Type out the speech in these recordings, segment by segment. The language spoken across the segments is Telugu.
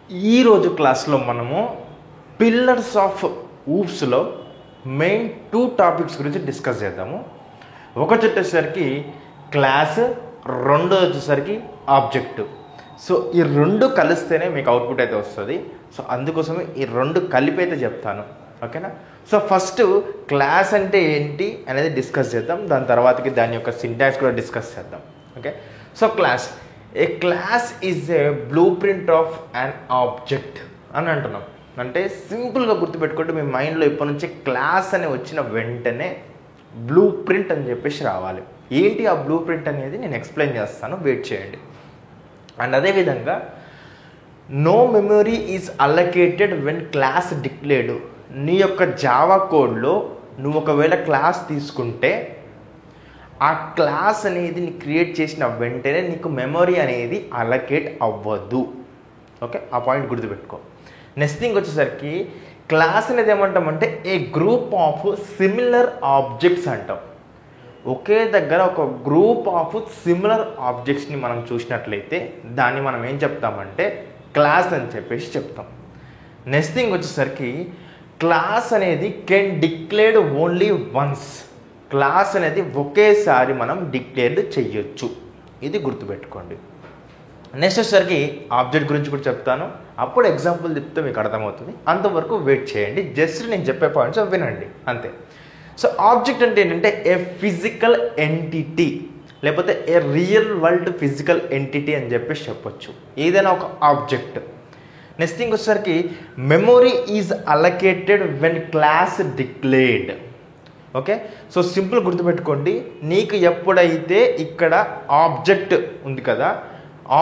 ఈరోజు క్లాస్లో మనము పిల్లర్స్ ఆఫ్ ఊప్స్లో మెయిన్ 2 టాపిక్స్ గురించి డిస్కస్ చేద్దాము. ఒకటి వచ్చేసరికి క్లాస్, రెండోది వచ్చేసరికి ఆబ్జెక్టివ్. సో ఈ రెండు కలిస్తేనే మీకు అవుట్పుట్ అయితే వస్తుంది. సో అందుకోసమే ఈ రెండు కలిపి అయితే చెప్తాను, ఓకేనా. సో ఫస్ట్ క్లాస్ అంటే ఏంటి అనేది డిస్కస్ చేద్దాం, దాని తర్వాతకి దాని యొక్క సింటాక్స్ కూడా డిస్కస్ చేద్దాం, okay. So class, A class is a blue print of an object అని అంటున్నాం. అంటే సింపుల్గా గుర్తుపెట్టుకుంటే మీ మైండ్లో ఇప్పటి నుంచి క్లాస్ అని వచ్చిన వెంటనే బ్లూ ప్రింట్ అని చెప్పేసి రావాలి. ఏంటి ఆ బ్లూ ప్రింట్ అనేది నేను ఎక్స్ప్లెయిన్ చేస్తాను, వెయిట్ చేయండి. అండ్ అదేవిధంగా no memory is allocated when class declared. నీ యొక్క జావా కోడ్లో నువ్వు ఒకవేళ క్లాస్ తీసుకుంటే ఆ క్లాస్ అనేది నీ క్రియేట్ చేసిన వెంటనే నీకు మెమరీ అనేది అలొకేట్ అవ్వదు, ఓకే. ఆ పాయింట్ గుర్తుపెట్టుకో. నెక్స్ట్ థింగ్ వచ్చేసరికి క్లాస్ అనేది ఏమంటామంటే ఏ గ్రూప్ ఆఫ్ సిమిలర్ ఆబ్జెక్ట్స్ అంటాం. ఒకే దగ్గర ఒక గ్రూప్ ఆఫ్ సిమిలర్ ఆబ్జెక్ట్స్ని మనం చూసినట్లయితే దాన్ని మనం ఏం చెప్తామంటే క్లాస్ అని చెప్పేసి చెప్తాం. నెక్స్ట్ థింగ్ వచ్చేసరికి క్లాస్ అనేది can declared only once. Class అనేది ఒకేసారి మనం డిక్లేర్డ్ చెయ్యొచ్చు, ఇది గుర్తుపెట్టుకోండి. నెక్స్ట్ వచ్చేసరికి ఆబ్జెక్ట్ గురించి కూడా చెప్తాను, అప్పుడు ఎగ్జాంపుల్ చెప్తే మీకు అర్థమవుతుంది. అంతవరకు వెయిట్ చేయండి, జస్ట్ నేను చెప్పే పాయింట్స్ వినండి అంతే. సో ఆబ్జెక్ట్ అంటే ఏంటంటే ఏ ఫిజికల్ ఎంటిటీ, లేకపోతే ఏ రియల్ వరల్డ్ ఫిజికల్ ఎంటిటీ అని చెప్పేసి చెప్పొచ్చు, ఏదైనా ఒక ఆబ్జెక్ట్. నెక్స్ట్ థింగ్ వచ్చేసరికి memory is allocated when class declared, okay. So simple గుర్తుపెట్టుకోండి, నీకు ఎప్పుడైతే ఇక్కడ ఆబ్జెక్ట్ ఉంది కదా,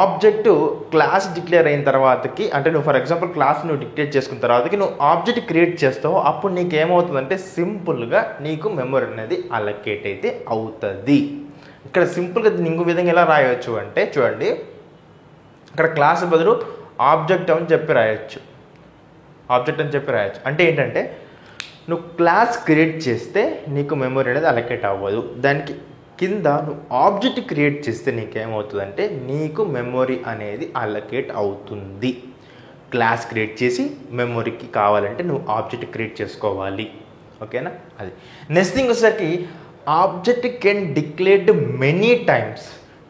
ఆబ్జెక్ట్ క్లాస్ డిక్లేర్ అయిన తర్వాతకి, అంటే నువ్వు ఫర్ ఎగ్జాంపుల్ క్లాస్ నువ్వు డిక్లేర్ చేసుకున్న తర్వాతకి నువ్వు ఆబ్జెక్ట్ క్రియేట్ చేస్తావు, అప్పుడు నీకు ఏమవుతుందంటే సింపుల్గా నీకు మెమరీ అనేది అలొకేట్ అయితే అవుతుంది. ఇక్కడ సింపుల్గా ఇంకో విధంగా ఎలా రాయవచ్చు అంటే చూడండి, ఇక్కడ క్లాస్ బదులు ఆబ్జెక్ట్ అని చెప్పి రాయొచ్చు, ఆబ్జెక్ట్ అని చెప్పి రాయొచ్చు. అంటే ఏంటంటే నువ్వు క్లాస్ క్రియేట్ చేస్తే నీకు మెమరీ అనేది అలొకేట్ అవ్వదు, దానికి కింద నువ్వు ఆబ్జెక్ట్ క్రియేట్ చేస్తే నీకేమవుతుందంటే నీకు మెమరీ అనేది అలొకేట్ అవుతుంది. క్లాస్ క్రియేట్ చేసి మెమరీకి కావాలంటే నువ్వు ఆబ్జెక్ట్ క్రియేట్ చేసుకోవాలి, ఓకేనా. అది నెక్స్ట్ థింగ్ వచ్చేసరికి object can declared many times.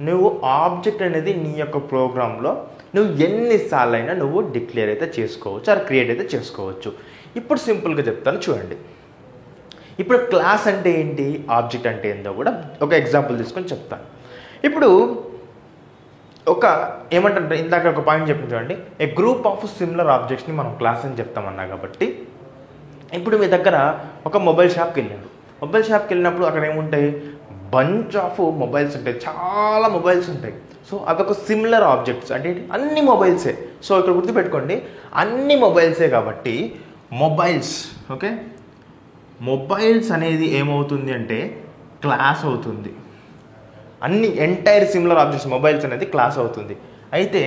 నువ్వు ఆబ్జెక్ట్ అనేది నీ యొక్క ప్రోగ్రాంలో నువ్వు ఎన్నిసార్లు అయినా నువ్వు డిక్లేర్ అయితే చేసుకోవచ్చు, అది క్రియేట్ అయితే చేసుకోవచ్చు. ఇప్పుడు సింపుల్గా చెప్తాను చూడండి. ఇప్పుడు క్లాస్ అంటే ఏంటి, ఆబ్జెక్ట్ అంటే ఏందో కూడా ఒక ఎగ్జాంపుల్ తీసుకొని చెప్తాను. ఇప్పుడు ఒక ఏమంటారంటే ఇందాక ఒక పాయింట్ చెప్పిన చూడండి, ఏ గ్రూప్ ఆఫ్ సిమిలర్ ఆబ్జెక్ట్స్ని మనం క్లాస్ అని చెప్తామన్నా. కాబట్టి ఇప్పుడు మీ దగ్గర ఒక మొబైల్ షాప్కి వెళ్ళారు, మొబైల్ షాప్కి వెళ్ళినప్పుడు అక్కడ ఏముంటాయి, బంచ్ ఆఫ్ మొబైల్స్ ఉంటాయి, చాలా మొబైల్స్ ఉంటాయి. సో అదొక సిమిలర్ ఆబ్జెక్ట్స్, అంటే అన్ని మొబైల్సే. సో ఇక్కడ గుర్తుపెట్టుకోండి, అన్ని మొబైల్సే కాబట్టి మొబైల్స్, ఓకే. మొబైల్స్ అనేది ఏమవుతుంది అంటే క్లాస్ అవుతుంది. అన్ని ఎంటైర్ సిమిలర్ ఆబ్జెక్ట్స్ మొబైల్స్ అనేది క్లాస్ అవుతుంది. అయితే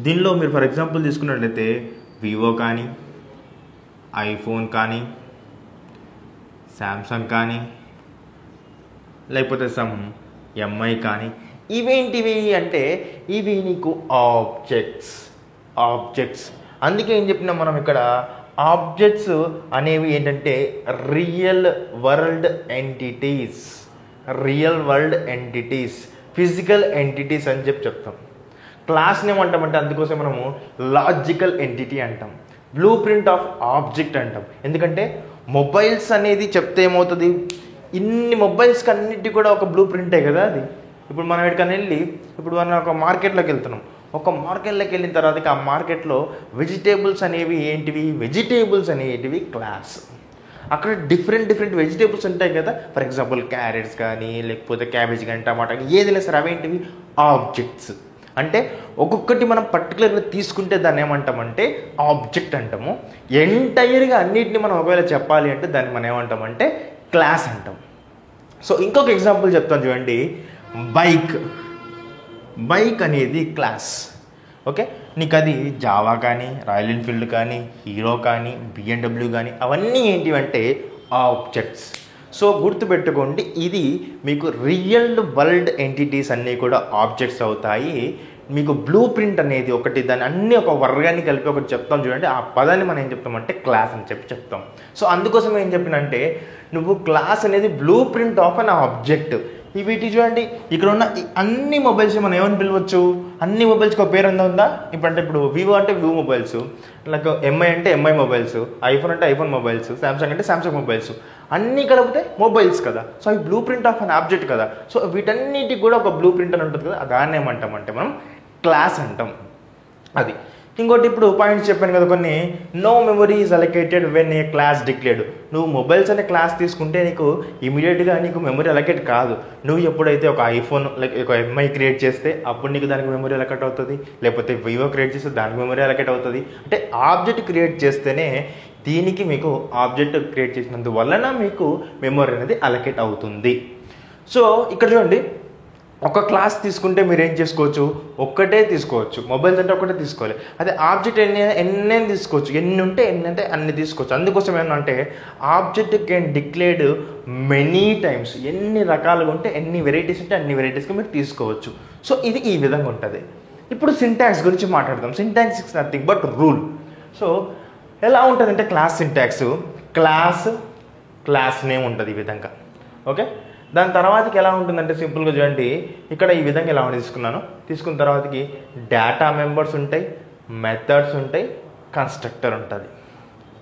దీనిలో మీరు ఫర్ ఎగ్జాంపుల్ తీసుకున్నట్లయితే వివో కానీ, ఐఫోన్ కానీ, శాంసంగ్ కానీ, లేకపోతే సమ్ ఎంఐ కానీ, ఇవేంటివి అంటే ఇవి నీకు ఆబ్జెక్ట్స్. అందుకే ఏం చెప్పినాం మనం ఇక్కడ, ఆబ్జెక్ట్స్ అనేవి ఏంటంటే real world entities, physical entities అని చెప్తాం. క్లాస్ని ఏమంటామంటే అందుకోసం మనము లాజికల్ ఎంటిటీ అంటాం, బ్లూ ప్రింట్ ఆఫ్ ఆబ్జెక్ట్ అంటాం. ఎందుకంటే మొబైల్స్ అనేది చెప్తే ఏమవుతుంది, ఇన్ని మొబైల్స్కి అన్నిటి కూడా ఒక బ్లూ ప్రింటే కదా అది. ఇప్పుడు మనం ఎక్కడికైనా వెళ్ళి, ఇప్పుడు మనం ఒక మార్కెట్లోకి వెళ్తున్నాం, ఒక మార్కెట్లోకి వెళ్ళిన తర్వాత ఆ మార్కెట్లో వెజిటేబుల్స్ అనేవి ఏంటివి, వెజిటేబుల్స్ అనేటివి క్లాస్. అక్కడ డిఫరెంట్ వెజిటేబుల్స్ ఉంటాయి కదా, ఫర్ ఎగ్జాంపుల్ క్యారెట్స్ కానీ, లేకపోతే క్యాబేజ్ కానీ, టమాటా కానీ, ఏదైనా సరే అవేంటివి ఆబ్జెక్ట్స్. అంటే ఒక్కొక్కటి మనం పర్టికులర్గా తీసుకుంటే దాన్ని ఏమంటామంటే ఆబ్జెక్ట్ అంటాము. ఎంటైర్గా అన్నిటిని మనం ఒకవేళ చెప్పాలి అంటే దాన్ని మనం ఏమంటామంటే క్లాస్ అంటాం. సో ఇంకొక ఎగ్జాంపుల్ చెప్తాను చూడండి, బైక్ అనేది క్లాస్, ఓకే. నీకు అది జావా కానీ, రాయల్ ఎన్ఫీల్డ్ కానీ, హీరో కానీ, BMW కానీ, అవన్నీ ఏంటివంటే ఆబ్జెక్ట్స్. సో గుర్తుపెట్టుకోండి, ఇది మీకు రియల్ వరల్డ్ ఎంటిటీస్ అన్నీ కూడా ఆబ్జెక్ట్స్ అవుతాయి. మీకు బ్లూ ప్రింట్ అనేది ఒకటి, దాన్ని అన్ని ఒక వర్గాన్ని కలిపి ఒకటి చెప్తాం చూడండి. ఆ పదాన్ని మనం ఏం చెప్తామంటే క్లాస్ అని చెప్తాం. సో అందుకోసం ఏం చెప్పినంటే నువ్వు క్లాస్ అనేది blue print of an object. వీటి చూడండి, ఇక్కడ ఉన్న అన్ని మొబైల్స్ మనం ఏమని పిలవచ్చు, అన్ని మొబైల్స్కి ఒక పేరు ఉందా? ఇప్పుడు వివో అంటే వివో మొబైల్స్, లైక్ ఎంఐ అంటే ఎంఐ మొబైల్స్, ఐఫోన్ అంటే ఐఫోన్ మొబైల్స్, శాంసంగ్ అంటే శాంసంగ్ మొబైల్స్, అన్నీ కలిపితే మొబైల్స్ కదా. సో అవి blue print of an object కదా. సో వీటన్నిటికి కూడా ఒక బ్లూ ప్రింట్ అని ఉంటుంది కదా, దాన్ని ఏమంటామంటే మనం క్లాస్ అంటాం. అది ఇంకోటి ఇప్పుడు పాయింట్స్ చెప్పాను కదా కొన్ని. No memory is allocated when a class declared. నువ్వు మొబైల్స్ అనే క్లాస్ తీసుకుంటే నీకు ఇమీడియట్గా నీకు మెమరీ అలొకేట్ కాదు. నువ్వు ఎప్పుడైతే ఒక ఐఫోన్ లైక్ ఒక ఎంఐ క్రియేట్ చేస్తే అప్పుడు నీకు దానికి మెమరీ అలొకేట్ అవుతుంది, లేకపోతే వివో క్రియేట్ చేస్తే దానికి మెమరీ అలొకేట్ అవుతుంది. అంటే ఆబ్జెక్ట్ క్రియేట్ చేస్తేనే దీనికి మీకు ఆబ్జెక్ట్ క్రియేట్ చేసినందువలన మీకు మెమరీ అనేది అలొకేట్ అవుతుంది. సో ఇక్కడ చూడండి, ఒక క్లాస్ తీసుకుంటే మీరు ఏం చేసుకోవచ్చు, ఒక్కటే తీసుకోవచ్చు. మొబైల్స్ అంటే ఒకటే తీసుకోవాలి. అదే ఆబ్జెక్ట్ ఎన్ని తీసుకోవచ్చు, ఎన్ని ఉంటే ఎన్ని అంటే అన్ని తీసుకోవచ్చు. అందుకోసం ఏంటంటే object can declared many times. ఎన్ని రకాలుగా ఉంటే ఎన్ని వెరైటీస్ ఉంటే అన్ని వెరైటీస్కి మీరు తీసుకోవచ్చు. సో ఇది ఈ విధంగా ఉంటుంది. ఇప్పుడు సింటాక్స్ గురించి మాట్లాడదాం. Syntax is nothing but rule. So ఎలా ఉంటుందంటే క్లాస్ సింటాక్స్, క్లాస్ నేమ్ ఉంటుంది ఈ విధంగా. ఓకే, దాని తర్వాతకి ఎలా ఉంటుందంటే సింపుల్గా చూడండి, ఇక్కడ ఈ విధంగా ఎలా తీసుకున్న తర్వాతకి డేటా మెంబర్స్ ఉంటాయి, మెథడ్స్ ఉంటాయి, కన్స్ట్రక్టర్ ఉంటుంది.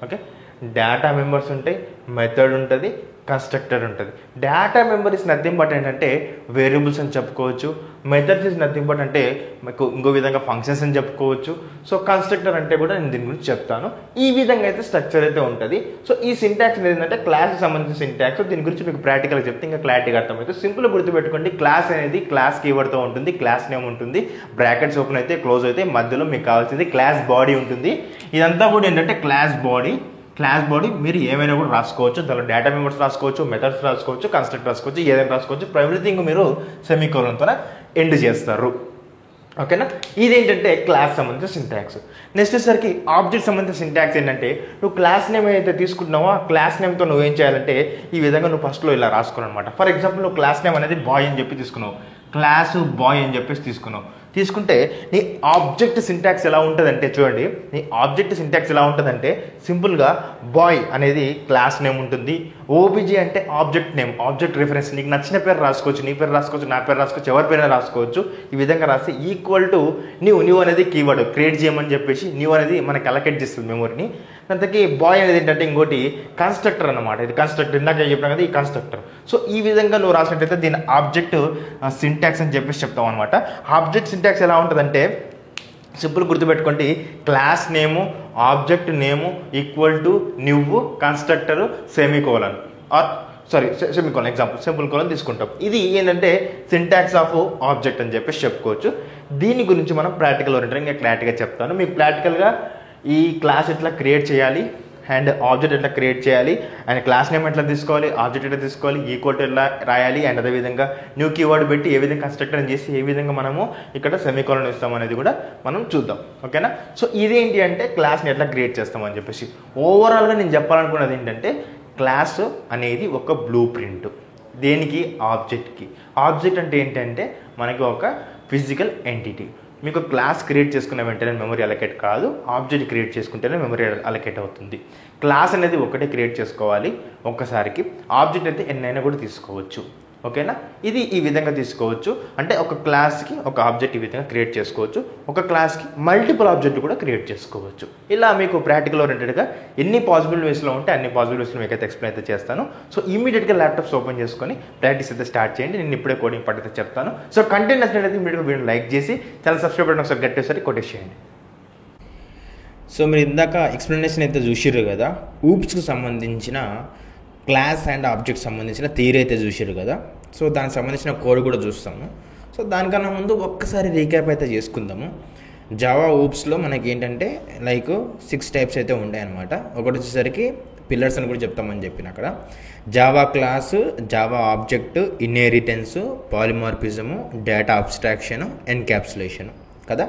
ఓకే, డేటా మెంబర్స్ ఉంటాయి, మెథడ్ ఉంటుంది, కన్స్ట్రక్టర్ ఉంటుంది. Data member is nothing but ఏంటంటే వేరియబుల్స్ అని చెప్పుకోవచ్చు. మెథడ్స్ ఇస్ నథింగ్ బట్ అంటే మీకు ఇంకో విధంగా ఫంక్షన్స్ అని చెప్పుకోవచ్చు. సో కన్స్ట్రక్టర్ అంటే కూడా నేను దీని గురించి చెప్తాను. ఈ విధంగా అయితే స్ట్రక్చర్ అయితే ఉంటుంది. సో ఈ సింటాక్స్ అనేది ఏంటంటే క్లాస్కి సంబంధించిన సింటాక్స్. దీని గురించి మీకు ప్రాక్టికల్గా చెప్తే ఇంకా క్లారిటీగా అర్థమవుతుంది. సింపుల్గా గుర్తుపెట్టుకోండి, క్లాస్ అనేది క్లాస్ కీవర్డ్తో ఉంటుంది, క్లాస్ నేమ్ ఉంటుంది, బ్రాకెట్స్ ఓపెన్ అయితే క్లోజ్ అయితే మధ్యలో మీకు కావాల్సింది క్లాస్ బాడీ ఉంటుంది. ఇదంతా కూడా ఏంటంటే క్లాస్ బాడీ మీరు ఏమైనా కూడా రాసుకోవచ్చు. దానిలో డేటా మెంబర్స్ రాసుకోవచ్చు, మెథడ్స్ రాసుకోవచ్చు, కన్స్ట్రక్ట్ రాసుకోవచ్చు, ఏదైనా రాసుకోవచ్చు. ఎవ్రీథింగ్ మీరు సెమీకోలన్తో ఎండ్ చేస్తారు. ఓకేనా, ఇదేంటంటే క్లాస్ సంబంధించిన సింటాక్స్. నెక్స్ట్ వచ్చేసరికి ఆబ్జెక్ట్ సంబంధించిన సింటాక్స్ ఏంటంటే నువ్వు క్లాస్ నేమ్ ఏదైతే తీసుకుంటున్నావో ఆ క్లాస్ నేమ్తో నువ్వేం చేయాలంటే ఈ విధంగా నువ్వు ఫస్ట్లో ఇలా రాసుకున్నావు అనమాట. ఫర్ ఎగ్జాంపుల్ నువ్వు క్లాస్ నేమ్ అనేది బాయ్ అని చెప్పి తీసుకున్నావు, క్లాసు బాయ్ అని చెప్పేసి తీసుకుంటే నీ ఆబ్జెక్ట్ సింటాక్స్ ఎలా ఉంటుందంటే చూడండి, నీ ఆబ్జెక్ట్ సింటాక్స్ ఎలా ఉంటుందంటే సింపుల్గా బాయ్ అనేది క్లాస్ నేమ్ ఉంటుంది, ఓబీజీ అంటే ఆబ్జెక్ట్ నేమ్, ఆబ్జెక్ట్ రిఫరెన్స్, నీకు నచ్చిన పేరు రాసుకోవచ్చు, నీ పేరు రాసుకోవచ్చు, నా పేరు రాసుకోవచ్చు, ఎవరి పేరైనా రాసుకోవచ్చు. ఈ విధంగా రాసి ఈక్వల్ టు న్యూ అనేది కీవర్డ్ క్రియేట్ చేయమని చెప్పేసి న్యూ అనేది మనకి అలొకేట్ చేస్తుంది మెమరీని. దానికి బాయ్ అనేది ఏంటంటే ఇంకోటి కన్స్ట్రక్టర్ అన్నమాట. ఇది కన్స్ట్రక్టర్, ఇందాక చెప్పినా కదా ఈ కన్స్ట్రక్టర్. సో ఈ విధంగా నువ్వు రాసినట్టయితే దీని ఆబ్జెక్ట్ సింటాక్స్ అని చెప్పేసి చెప్తాం అనమాట. ఆబ్జెక్ట్ సింటాక్స్ ఎలా ఉంటుందంటే సింపుల్ గుర్తుపెట్టుకోండి, class name, object name equal to new, constructor, semicolon semicolon. Example simple colon తీసుకుంటాం. ఇది ఏంటంటే సింటాక్స్ ఆఫ్ ఆబ్జెక్ట్ అని చెప్పేసి చెప్పుకోవచ్చు. దీని గురించి మనం ప్రాక్టికల్ ఓరియంటెడ్ ఇంకా క్లారిటీగా చెప్తాను. మీకు ప్రాక్టికల్గా ఈ క్లాస్ ఎట్లా క్రియేట్ చేయాలి అండ్ ఆబ్జెక్ట్ ఎట్లా క్రియేట్ చేయాలి అండ్ క్లాస్ నేమ్ ఎట్లా తీసుకోవాలి, ఆబ్జెక్ట్ ఎట్లా తీసుకోవాలి, ఈక్వల్ ఎట్లా రాయాలి అండ్ అదేవిధంగా న్యూ కీవర్డ్ పెట్టి ఏ విధంగా కన్స్ట్రక్టర్ చేసి ఏ విధంగా మనము ఇక్కడ సెమీకోలన్ ఇస్తాం అనేది కూడా మనం చూద్దాం. ఓకేనా, సో ఇదేంటి అంటే క్లాస్ని ఎట్లా క్రియేట్ చేస్తామని చెప్పేసి ఓవరాల్గా నేను చెప్పాలనుకున్నది ఏంటంటే క్లాస్ అనేది ఒక బ్లూ ప్రింట్. దేనికి? ఆబ్జెక్ట్కి. ఆబ్జెక్ట్ అంటే ఏంటంటే మనకి ఒక ఫిజికల్ ఎంటిటీ. మీకు క్లాస్ క్రియేట్ చేసుకున్న వెంటనే మెమరీ అలొకేట్ కాదు, ఆబ్జెక్ట్ క్రియేట్ చేసుకుంటేనే మెమరీ అలొకేట్ అవుతుంది. క్లాస్ అనేది ఒకటే క్రియేట్ చేసుకోవాలి ఒక్కసారికి, ఆబ్జెక్ట్ అయితే ఎన్నైనా కూడా తీసుకోవచ్చు. ఓకేనా, ఇది ఈ విధంగా తీసుకోవచ్చు. అంటే ఒక క్లాస్కి ఒక ఆబ్జెక్ట్ ఈ విధంగా క్రియేట్ చేసుకోవచ్చు, ఒక క్లాస్కి మల్టిపుల్ ఆబ్జెక్ట్ కూడా క్రియేట్ చేసుకోవచ్చు. ఇలా మీకు ప్రాక్టికల్ ఓరియంటెడ్గా ఎన్ని పాసిబుల్ వేస్లో ఉంటే అన్ని పాసిబుల్ వేస్లో మీకైతే ఎక్స్ప్లెయిన్ అయితే చేస్తాను. సో ఇమీడియట్గా ల్యాప్టాప్స్ ఓపెన్ చేసుకొని ప్రాక్టీస్ అయితే స్టార్ట్ చేయండి. నేను ఇప్పుడే కోడింగ్ పార్ట్ అయితే చెప్తాను. సో కంటెంట్ నచ్చినట్లయితే ఇమీడియట్గా వీడియో లైక్ చేసి ఛానల్ సబ్స్క్రైబ్ బటన్ ఒకసారి గట్టేసరి కొట్టేసేయండి. సో మీరు ఇందాక ఎక్స్ప్లెనేషన్ అయితే చూసిర్రు కదా, ఊప్స్కి సంబంధించిన క్లాస్ అండ్ ఆబ్జెక్ట్ సంబంధించిన థియరీ అయితే చూసారు కదా. సో దానికి సంబంధించిన కోడ్ కూడా చూస్తాము. సో దానికన్నా ముందు ఒక్కసారి రీక్యాప్ అయితే చేసుకుందాము. జావా ఊప్స్లో మనకి ఏంటంటే లైక్ 6 టైప్స్ అయితే ఉంటాయన్నమాట. ఒకటి వచ్చేసరికి పిల్లర్స్ అని కూడా చెప్తామని చెప్పిన అక్కడ Java class, Java object, inheritance, polymorphism, data abstraction, encapsulation కదా.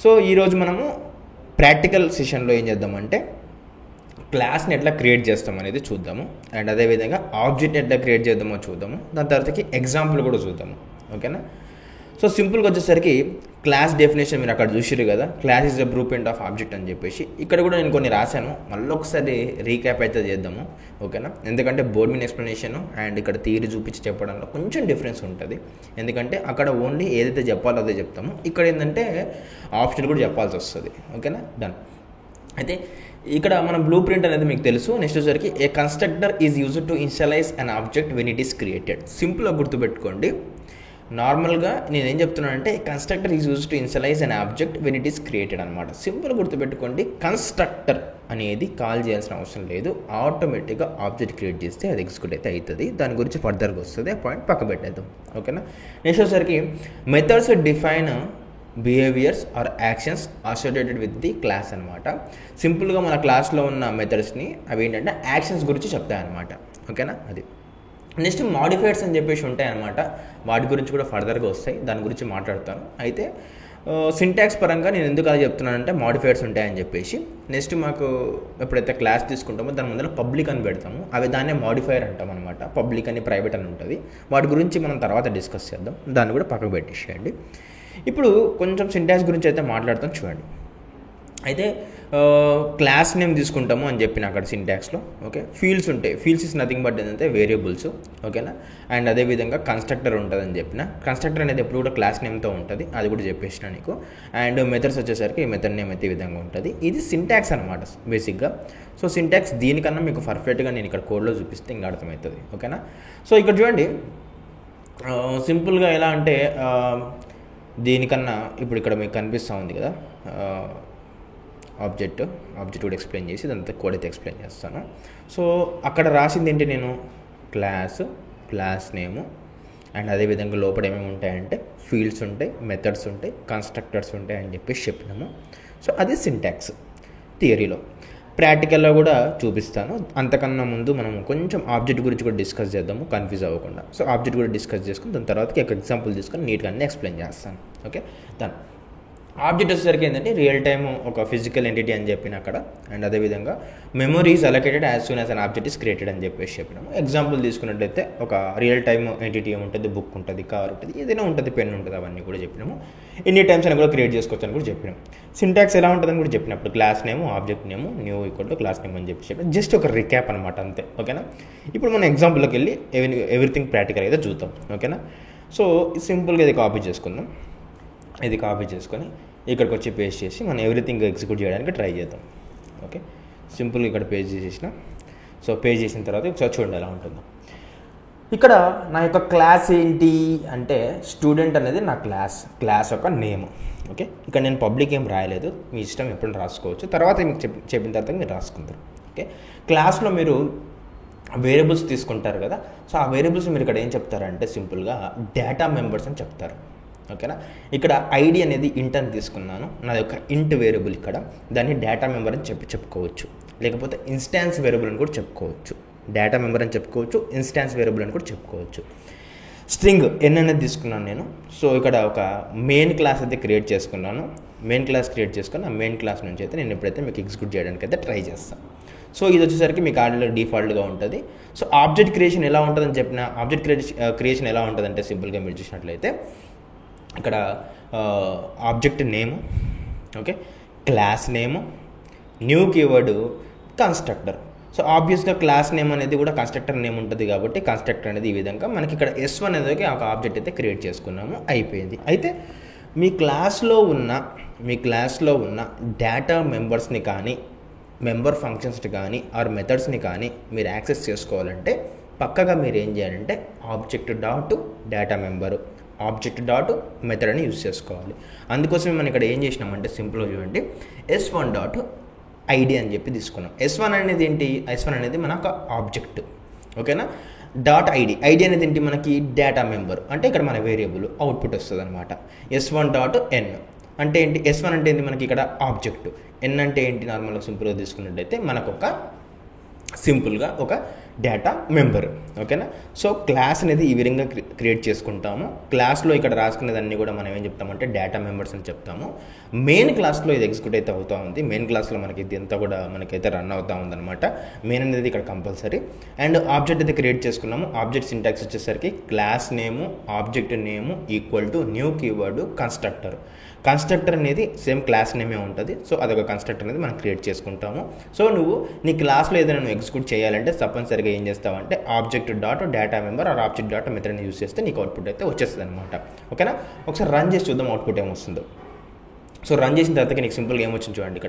సో ఈరోజు మనము ప్రాక్టికల్ సెషన్లో ఏం చేద్దామంటే క్లాస్ని ఎట్లా క్రియేట్ చేస్తాం అనేది చూద్దాము అండ్ అదేవిధంగా ఆబ్జెక్ట్ ఎట్లా క్రియేట్ చేద్దామో చూద్దాము. దాని తర్వాతకి ఎగ్జాంపుల్ కూడా చూద్దాము. ఓకేనా, సో సింపుల్గా వచ్చేసరికి క్లాస్ డెఫినేషన్ మీరు అక్కడ చూసిరు కదా, class is a blue print of object అని చెప్పేసి. ఇక్కడ కూడా నేను కొన్ని రాశాను, మళ్ళీ ఒకసారి రీక్యాప్ అయితే చేద్దాము, ఓకేనా. ఎందుకంటే బోర్డ్ మీన్ ఎక్స్ప్లెనేషన్ అండ్ ఇక్కడ థియరీ చూపించి చెప్పడంలో కొంచెం డిఫరెన్స్ ఉంటుంది. ఎందుకంటే అక్కడ ఓన్లీ ఏదైతే చెప్పాలో అదే చెప్తాము, ఇక్కడ ఏంటంటే ఆప్షన్ కూడా చెప్పాల్సి వస్తుంది, ఓకేనా. డన్. అయితే ఇక్కడ మన బ్లూ ప్రింట్ అనేది మీకు తెలుసు. నెక్స్ట్ వచ్చేసరికి a constructor is used to initialize an object when it is created. సింపుల్గా గుర్తుపెట్టుకోండి. నార్మల్గా నేను ఏం చెప్తున్నానంటే constructor is use to initialize an object when it is created అనమాట. సింపుల్ గుర్తుపెట్టుకోండి, కన్స్ట్రక్టర్ అనేది కాల్ చేయాల్సిన అవసరం లేదు, ఆటోమేటిక్గా ఆబ్జెక్ట్ క్రియేట్ చేస్తే అది ఎగ్జిక్యూట్ అయితే అవుతుంది. దాని గురించి ఫర్దర్గా వస్తుంది, ఆ పాయింట్ పక్క పెట్టేద్దాం, ఓకేనా. నెక్స్ట్ వచ్చేసరికి methods define behaviours or actions associated with the class అనమాట. సింపుల్గా మన క్లాస్లో ఉన్న మెథడ్స్ని అవి ఏంటంటే యాక్షన్స్ గురించి చెప్తాయన్నమాట, ఓకేనా. అది నెక్స్ట్ మాడిఫైర్స్ అని చెప్పేసి ఉంటాయి అన్నమాట, వాటి గురించి కూడా ఫర్దర్గా వస్తాయి, దాని గురించి మాట్లాడతాను. అయితే సింటాక్స్ పరంగా నేను ఎందుకు అలా చెప్తున్నానంటే మాడిఫైర్స్ ఉంటాయని చెప్పేసి. నెక్స్ట్ మాకు ఎప్పుడైతే క్లాస్ తీసుకుంటామో దాని ముందర పబ్లిక్ అని పెడతాము, అవి దాన్నే మాడిఫైర్ అంటాం అనమాట. పబ్లిక్ అని ప్రైవేట్ అని ఉంటుంది, వాటి గురించి మనం తర్వాత డిస్కస్ చేద్దాం, దాన్ని కూడా పక్కకు పెట్టేసేయండి. ఇప్పుడు కొంచెం సింటాక్స్ గురించి అయితే మాట్లాడతాం చూడండి. అయితే క్లాస్ నేమ్ తీసుకుంటాము అని చెప్పిన అక్కడ సింటాక్స్లో, ఓకే. ఫీల్డ్స్ ఉంటాయి, ఫీల్డ్స్ ఇస్ నథింగ్ బట్ ఏంటంటే వేరియబుల్స్, ఓకేనా. అండ్ అదేవిధంగా కన్స్ట్రక్టర్ ఉంటుందని చెప్పిన, కన్స్ట్రక్టర్ అనేది ఎప్పుడు కూడా క్లాస్ నేమ్తో ఉంటుంది, అది కూడా చెప్పేసిన నీకు. అండ్ మెథడ్స్ వచ్చేసరికి మెథడ్ నేమ్ అయితే ఈ విధంగా ఉంటుంది. ఇది సింటాక్స్ అనమాట బేసిక్గా. సో సింటాక్స్ దీనికన్నా మీకు పర్ఫెక్ట్గా నేను ఇక్కడ కోడ్లో చూపిస్తే ఇంకా అర్థమవుతుంది, ఓకేనా. సో ఇక్కడ చూడండి, సింపుల్గా ఎలా అంటే దీనికన్నా ఇప్పుడు ఇక్కడ మీకు కనిపిస్తూ ఉంది కదా ఆబ్జెక్ట్ కూడా ఎక్స్ప్లెయిన్ చేసి దాంతో కోడ్ అయితే ఎక్స్ప్లెయిన్ చేస్తాను. సో అక్కడ రాసింది ఏంటి, నేను క్లాస్ నేము అండ్ అదేవిధంగా లోపల ఏమేమి ఉంటాయంటే ఫీల్డ్స్ ఉంటాయి, మెథడ్స్ ఉంటాయి, కన్స్ట్రక్టర్స్ ఉంటాయి అని చెప్పేసి చెప్పినాము. సో అది సింటాక్స్ థియరీలో. ప్రాక్టికల్లో కూడా చూపిస్తాను. అంతకన్నా ముందు మనం కొంచెం ఆబ్జెక్ట్ గురించి కూడా డిస్కస్ చేద్దాము, కన్ఫ్యూజ్ అవ్వకుండా. సో ఆబ్జెక్ట్ కూడా డిస్కస్ చేసుకుని దాని తర్వాతకి ఒక ఎగ్జాంపుల్ తీసుకొని నీట్గా అన్నీ ఎక్స్ప్లెయిన్ చేస్తాను, ఓకే. దాని ఆబ్జెక్ట్ వచ్చేసరికి ఏంటంటే రియల్ టైమ్ ఒక ఫిజికల్ ఎంటిటీ అని చెప్పిన అక్కడ. అండ్ అదేవిధంగా memory is allocated as soon as an object is created అని చెప్పేసి చెప్పినాము. ఎగ్జాంపుల్ తీసుకున్నట్లయితే ఒక రియల్ టైమ్ ఎంటిటీ ఉంటుంది, బుక్ ఉంటుంది, కార్ ఉంటుంది, ఏదైనా ఉంటుంది, పెన్ ఉంటుంది, అవన్నీ కూడా చెప్పినాము. ఎన్ని టైమ్స్ అని కూడా క్రియేట్ చేసుకోవచ్చు అని కూడా చెప్పినాము. సింటాక్స్ ఎలా ఉంటుందని కూడా చెప్పినప్పుడు class name, object name, new equal to class name అని చెప్పి జస్ట్ ఒక రికాప్ అనమాట, అంతే, ఓకేనా. ఇప్పుడు మనం ఎగ్జాంపుల్లోకి వెళ్ళి ఎవ్రీథింగ్ ప్రాక్టికల్ అయితే చూద్దాం, ఓకేనా. సో సింపుల్గా ఇది కాపీ చేసుకుందాం. ఇది కాపీ చేసుకొని ఇక్కడికి వచ్చి పేస్ట్ చేసి మనం ఎవ్రీథింగ్ ఎగ్జిక్యూట్ చేయడానికి ట్రై చేద్దాం, ఓకే. సింపుల్గా ఇక్కడ పేస్ట్ చేసేసిన. సో పేస్ట్ చేసిన తర్వాత ఒకసారి చూడండి ఎలా ఉంటుందో. ఇక్కడ నా యొక్క క్లాస్ ఏంటి అంటే స్టూడెంట్ అనేది నా క్లాస్ యొక్క నేమ్, ఓకే. ఇక్కడ నేను పబ్లిక్ ఏం రాయలేదు, మీ ఇష్టం ఎప్పుడు రాసుకోవచ్చు, తర్వాత మీకు చెప్పిన తర్వాత మీరు రాసుకుంటారు, ఓకే. క్లాస్లో మీరు వేరియబుల్స్ తీసుకుంటారు కదా, సో ఆ వేరియబుల్స్ మీరు ఇక్కడ ఏం చెప్తారంటే సింపుల్గా డేటా మెంబర్స్ అని చెప్తారు, ఓకేనా. ఇక్కడ ఐడి అనేది ఇంట్ అని తీసుకున్నాను, నాది ఒక ఇంట్ వేరియబుల్, ఇక్కడ దాన్ని డేటా మెంబర్ అని చెప్పుకోవచ్చు, లేకపోతే ఇన్స్టాన్స్ వేరియబుల్ అని కూడా చెప్పుకోవచ్చు. డేటా మెంబర్ అని చెప్పుకోవచ్చు, ఇన్స్టాన్స్ వేరియబుల్ అని కూడా చెప్పుకోవచ్చు. స్ట్రింగ్ ఎన్ అనేది తీసుకున్నాను నేను. సో ఇక్కడ ఒక మెయిన్ క్లాస్ అయితే క్రియేట్ చేసుకున్నాను. మెయిన్ క్లాస్ క్రియేట్ చేసుకుని ఆ మెయిన్ క్లాస్ నుంచి అయితే నేను ఎప్పుడైతే మీకు ఎగ్జిక్యూట్ చేయడానికి అయితే ట్రై చేస్తాను. సో ఇది వచ్చేసరికి మీకు ఆల్రెడీ డిఫాల్ట్గా ఉంటుంది. సో ఆబ్జెక్ట్ క్రియేషన్ ఎలా ఉంటుందని చెప్పిన, ఆబ్జెక్ట్ క్రియేషన్ ఎలా ఉంటుందంటే సింపుల్గా మీరు చూసినట్లయితే ఇక్కడ ఆబ్జెక్ట్ నేము, ఓకే, క్లాస్ నేము, న్యూ కీవర్డ్, కన్స్ట్రక్టర్. సో ఆబ్వియస్గా క్లాస్ నేమ్ అనేది కూడా కన్స్ట్రక్టర్ నేమ్ ఉంటుంది కాబట్టి కన్స్ట్రక్టర్ అనేది ఈ విధంగా మనకి ఇక్కడ S1 అనేది ఒక ఆబ్జెక్ట్ అయితే క్రియేట్ చేసుకున్నాము, అయిపోయింది. అయితే మీ క్లాస్లో ఉన్న డేటా మెంబర్స్ని కానీ మెంబర్ ఫంక్షన్స్ని కానీ ఆర్ మెథడ్స్ని కానీ మీరు యాక్సెస్ చేసుకోవాలంటే పక్కగా మీరు ఏం చేయాలంటే object dot data member, object dot method అని యూజ్ చేసుకోవాలి. అందుకోసమే మనం ఇక్కడ ఏం చేసినామంటే సింపుల్గా చూడండి, S1 డాట్ ఐడి అని చెప్పి తీసుకున్నాం. S1 అనేది ఏంటి, S1 అనేది మనకు ఆబ్జెక్ట్, ఓకేనా. డాట్ ఐడి అనేది ఏంటి, మనకి డేటా మెంబర్, అంటే ఇక్కడ మన వేరియబుల్ అవుట్పుట్ వస్తుంది అనమాట. S1 డాట్ ఎన్ అంటే ఏంటి, S1 అంటే ఏంటి మనకి ఇక్కడ ఆబ్జెక్ట్, ఎన్ అంటే ఏంటి, నార్మల్గా సింపుల్గా తీసుకున్నట్టయితే మనకు ఒక సింపుల్గా ఒక డేటా మెంబర్. ఓకేనా. సో క్లాస్ అనేది ఈ విధంగా క్రియేట్ చేసుకుంటాము. క్లాస్లో ఇక్కడ రాసుకునేదాన్ని కూడా మనం ఏం చెప్తామంటే డేటా మెంబర్స్ అని చెప్తాము. మెయిన్ క్లాస్లో ఇది ఎగ్జిక్యూట్ అయితే అవుతూ ఉంది. మెయిన్ క్లాస్లో మనకి ఇది అంతా కూడా మనకైతే రన్ అవుతూ ఉందన్నమాట. మెయిన్ అనేది ఇక్కడ కంపల్సరీ. అండ్ ఆబ్జెక్ట్ అయితే క్రియేట్ చేసుకున్నాము. ఆబ్జెక్ట్ సింటాక్స్ వచ్చేసరికి class name object name equal to new keyword constructor. Constructor అనేది సేమ్ క్లాస్ నేమే ఉంటుంది. సో అదొక కన్స్ట్రక్టర్ అనేది మనం క్రియేట్ చేసుకుంటాము. సో నువ్వు నీ క్లాస్లో ఏదైనా నువ్వు ఎగ్జిక్యూట్ చేయాలంటే తప్పనిసరిగా ఏం చేస్తావంటే object dot data member or object dot మెథడ్ని యూస్ చేస్తే నీకు అవుట్పుట్ అయితే వచ్చేస్తుంది అనమాట. ఓకేనా. ఒకసారి రన్ చేసి చూద్దాం అవుట్పుట్ ఏమొస్తుందో. సో రన్ చేసిన తర్వాత నీకు సింపుల్గా ఏమొచ్చింది చూడండి.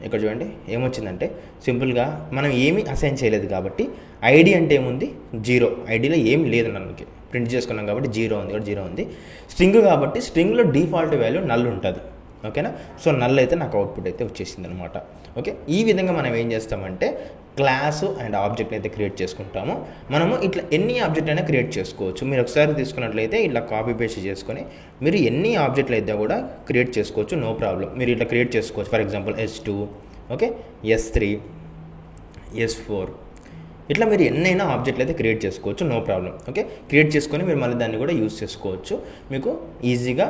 ఇక్కడ చూడండి ఏమొచ్చిందంటే సింపుల్గా మనం ఏమీ అసైన్ చేయలేదు కాబట్టి ఐడి అంటే ఏముంది 0. ఐడిలో ఏం లేదు మనకి ప్రింట్ చేసుకున్నాం కాబట్టి 0 ఉంది. ఇక్కడ 0 ఉంది. స్ట్రింగ్ కాబట్టి స్ట్రింగ్లో డిఫాల్ట్ వాల్యూ నల్ ఉంటుంది. ఓకేనా. సో నల్ అయితే నాకు అవుట్పుట్ అయితే వచ్చేసింది అనమాట. ఓకే. ఈ విధంగా మనం ఏం చేస్తామంటే క్లాసు అండ్ ఆబ్జెక్ట్ అయితే క్రియేట్ చేసుకుంటాము. మనము ఇట్లా ఎన్ని ఆబ్జెక్ట్ అయినా క్రియేట్ చేసుకోవచ్చు. మీరు ఒకసారి తీసుకున్నట్లయితే ఇట్లా కాపీ పేస్ట్ చేసుకొని మీరు ఎన్ని ఆబ్జెక్ట్లు అయితే కూడా క్రియేట్ చేసుకోవచ్చు. No problem. మీరు ఇట్లా క్రియేట్ చేసుకోవచ్చు. For example S2, okay, S3, S4 ఇట్లా మీరు ఎన్నైనా ఆబ్జెక్ట్లు అయితే క్రియేట్ చేసుకోవచ్చు. No problem. ఓకే. క్రియేట్ చేసుకొని మీరు మళ్ళీ దాన్ని కూడా యూస్ చేసుకోవచ్చు. మీకు ఈజీగా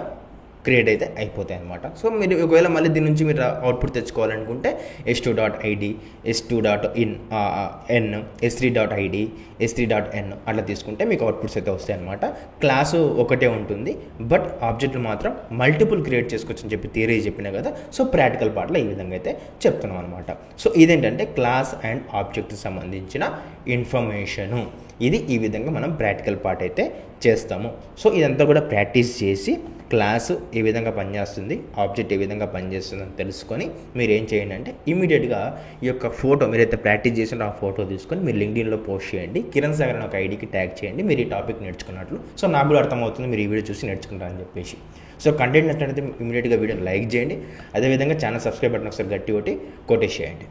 క్రియేట్ అయితే అయిపోతాయి అనమాట. సో మీరు ఒకవేళ మళ్ళీ దీని నుంచి మీరు output తెచ్చుకోవాలనుకుంటే S2.id, S2.in, S3.id, S3.n అట్లా తీసుకుంటే మీకు అవుట్పుట్స్ అయితే వస్తాయి అనమాట. క్లాసు ఒకటే ఉంటుంది, బట్ ఆబ్జెక్టులు మాత్రం మల్టిపుల్ క్రియేట్ చేసుకోవచ్చు అని చెప్పి థియరీ చెప్పినా కదా. సో ప్రాక్టికల్ పార్ట్లో ఈ విధంగా అయితే చెప్తున్నాం అనమాట. సో ఇదేంటంటే క్లాస్ అండ్ ఆబ్జెక్ట్కి సంబంధించిన ఇన్ఫర్మేషను. ఇది ఈ విధంగా మనం ప్రాక్టికల్ పార్ట్ అయితే చేస్తాము. సో ఇదంతా కూడా ప్రాక్టీస్ చేసి క్లాసు ఏ విధంగా పనిచేస్తుంది, ఆబ్జెక్ట్ ఏ విధంగా పనిచేస్తుంది అని తెలుసుకొని మీరు ఏం చేయండి అంటే ఇమీడియట్గా ఈ యొక్క ఫోటో మీరైతే ప్రాక్టీస్ చేసిన ఆ ఫోటో తీసుకొని మీరు లింక్డ్ఇన్లో పోస్ట్ చేయండి. కిరణ్ సాగర్ అని ఒక ఐడికి ట్యాగ్ చేయండి మీరు ఈ టాపిక్ నేర్చుకున్నట్లు. సో నాకు కూడా అర్థమవుతుంది మీరు ఈ వీడియో చూసి నేర్చుకుంటారని చెప్పేసి. సో కంటెంట్ నచ్చినట్లయితే ఇమీడియట్గా వీడియోని లైక్ చేయండి. అదేవిధంగా ఛానల్ సబ్స్క్రైబ్ బటన్ ఒకసారి గట్టి కొట్టేసేయండి.